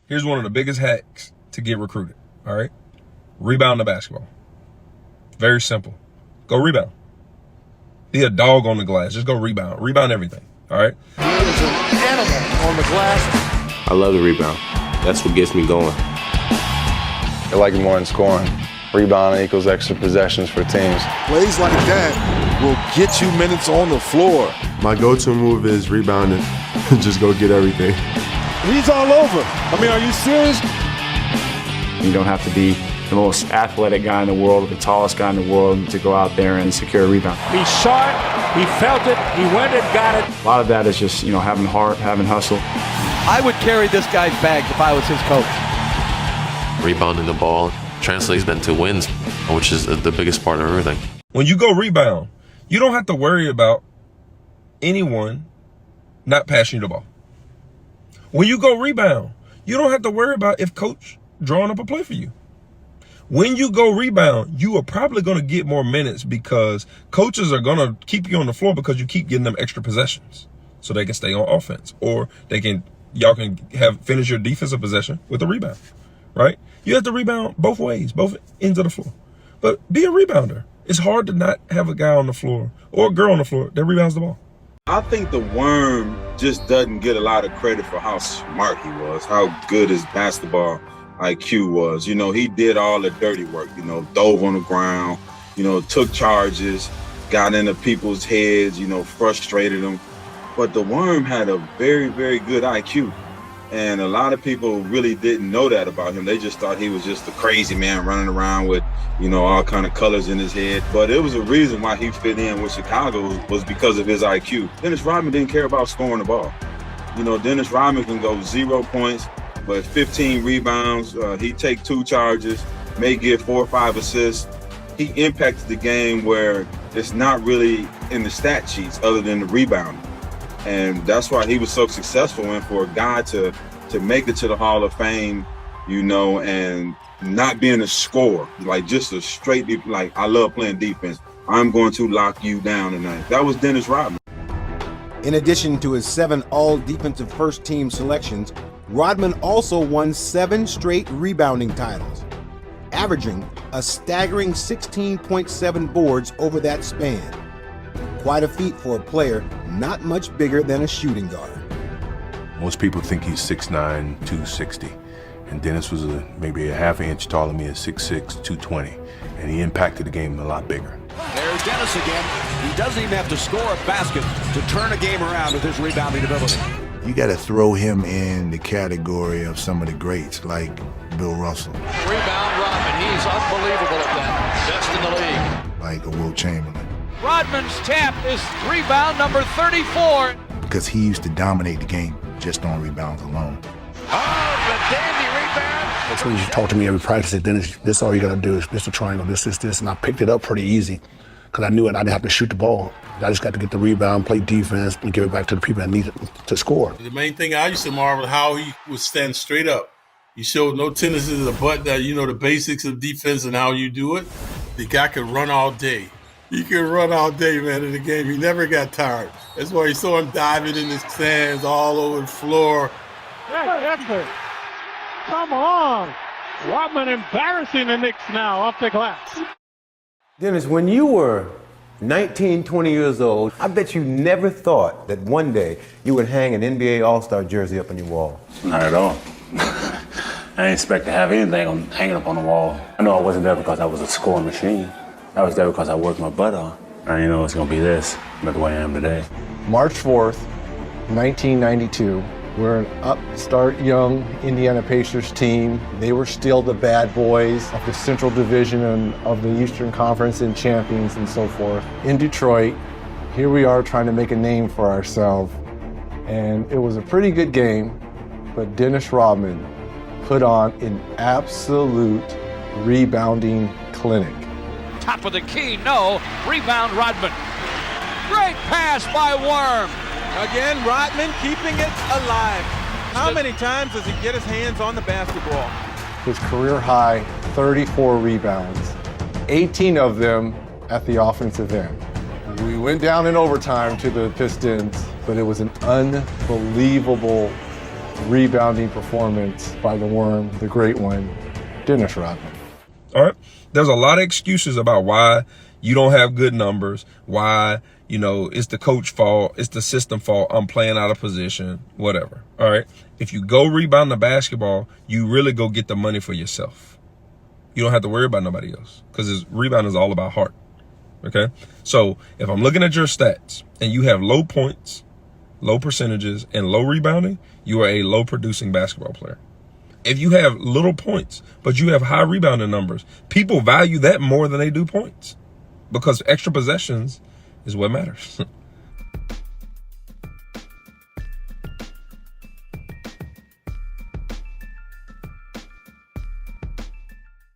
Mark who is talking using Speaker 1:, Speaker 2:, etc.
Speaker 1: Here's one of the biggest hacks to get recruited, all right? Rebound the basketball. Very simple. Go rebound. Be a dog on the glass. Just go rebound. Rebound everything, all right?
Speaker 2: He is an animal on the glass.
Speaker 3: I love the rebound. That's what gets me going.
Speaker 4: I like more in scoring. Rebounding equals extra possessions for teams.
Speaker 2: Plays like that will get you minutes on the floor.
Speaker 5: My go-to move is rebounding. Just go get everything.
Speaker 2: He's all over. I mean, are you serious?
Speaker 6: You don't have to be the most athletic guy in the world or the tallest guy in the world to go out there and secure a rebound.
Speaker 7: He saw it, he felt it, he went and got it.
Speaker 6: A lot of that is just, having heart, having hustle.
Speaker 8: I would carry this guy's bags if I was his coach.
Speaker 3: Rebounding the ball translates then to wins, which is the biggest part of everything.
Speaker 1: When you go rebound, you don't have to worry about anyone not passing you the ball. When you go rebound, you don't have to worry about if coach drawing up a play for you. When you go rebound, you are probably going to get more minutes because coaches are going to keep you on the floor because you keep getting them extra possessions so they can stay on offense, or y'all can finish your defensive possession with a rebound, right? You have to rebound both ways, both ends of the floor. But be a rebounder. It's hard to not have a guy on the floor or a girl on the floor that rebounds the ball.
Speaker 9: I think the Worm just doesn't get a lot of credit for how smart he was, how good his basketball IQ was. He did all the dirty work, dove on the ground, took charges, got into people's heads, frustrated them. But the Worm had a very, very good IQ. And a lot of people really didn't know that about him. They just thought he was just a crazy man running around with, all kind of colors in his head. But it was a reason why he fit in with Chicago was because of his IQ. Dennis Rodman didn't care about scoring the ball. Dennis Rodman can go 0 points, but 15 rebounds. He'd take 2 charges, may get 4 or 5 assists. He impacted the game where it's not really in the stat sheets other than the rebounding. And that's why he was so successful. And for a guy to make it to the Hall of Fame, and not being a scorer, like just a straight, like, I love playing defense. I'm going to lock you down tonight. That was Dennis Rodman.
Speaker 10: In addition to his 7 all-defensive first-team selections, Rodman also won 7 straight rebounding titles, averaging a staggering 16.7 boards over that span. Quite a feat for a player not much bigger than a shooting guard.
Speaker 5: Most people think he's 6'9", 260. And Dennis was maybe a half an inch taller than me at 6'6", 220. And he impacted the game a lot bigger.
Speaker 7: There's Dennis again. He doesn't even have to score a basket to turn a game around with his rebounding ability.
Speaker 2: You got to throw him in the category of some of the greats like Bill Russell.
Speaker 7: Rebound Rodman. He's unbelievable at that. Best in the league.
Speaker 2: Like a Wilt Chamberlain.
Speaker 7: Rodman's tap is rebound number 34.
Speaker 2: Because he used to dominate the game just on rebounds alone.
Speaker 7: Oh, the dandy rebound.
Speaker 11: That's when you talk to me every practice. Then this all you got to do is this a triangle, this, and I picked it up pretty easy because I knew it. I didn't have to shoot the ball. I just got to get the rebound, play defense, and give it back to the people that need it to score.
Speaker 12: The main thing I used to marvel how he would stand straight up. He showed no tendency to the butt. That the basics of defense and how you do it. The guy could run all day. He could run all day, man, in the game. He never got tired. That's why you saw him diving in the stands all over the floor.
Speaker 7: Hey, come on. Rodman embarrassing the Knicks now off the glass.
Speaker 8: Dennis, when you were 19, 20 years old, I bet you never thought that one day you would hang an NBA All-Star jersey up on your wall.
Speaker 6: Not at all. I didn't expect to have anything hanging up on the wall. I know I wasn't there because I was a scoring machine. I was there because I worked my butt off. I didn't know it's going to be this, but the way I am today.
Speaker 13: March 4th, 1992. We're an upstart young Indiana Pacers team. They were still the bad boys of the Central Division of the Eastern Conference and champions and so forth. In Detroit, here we are trying to make a name for ourselves. And it was a pretty good game, but Dennis Rodman put on an absolute rebounding clinic.
Speaker 7: Top of the key, no. Rebound Rodman. Great pass by Worm.
Speaker 14: Again, Rodman keeping it alive. How many times does he get his hands on the basketball?
Speaker 13: His career high, 34 rebounds, 18 of them at the offensive end. We went down in overtime to the Pistons, but it was an unbelievable rebounding performance by the Worm, the great one, Dennis Rodman.
Speaker 1: All right. There's a lot of excuses about why you don't have good numbers, why, you know, it's the coach fault, it's the system fault, I'm playing out of position, whatever. All right. If you go rebound the basketball, you really go get the money for yourself. You don't have to worry about nobody else because rebound is all about heart. Okay. So if I'm looking at your stats and you have low points, low percentages, and low rebounding, you are a low producing basketball player. If you have little points, but you have high rebounding numbers, people value that more than they do points because extra possessions is what matters.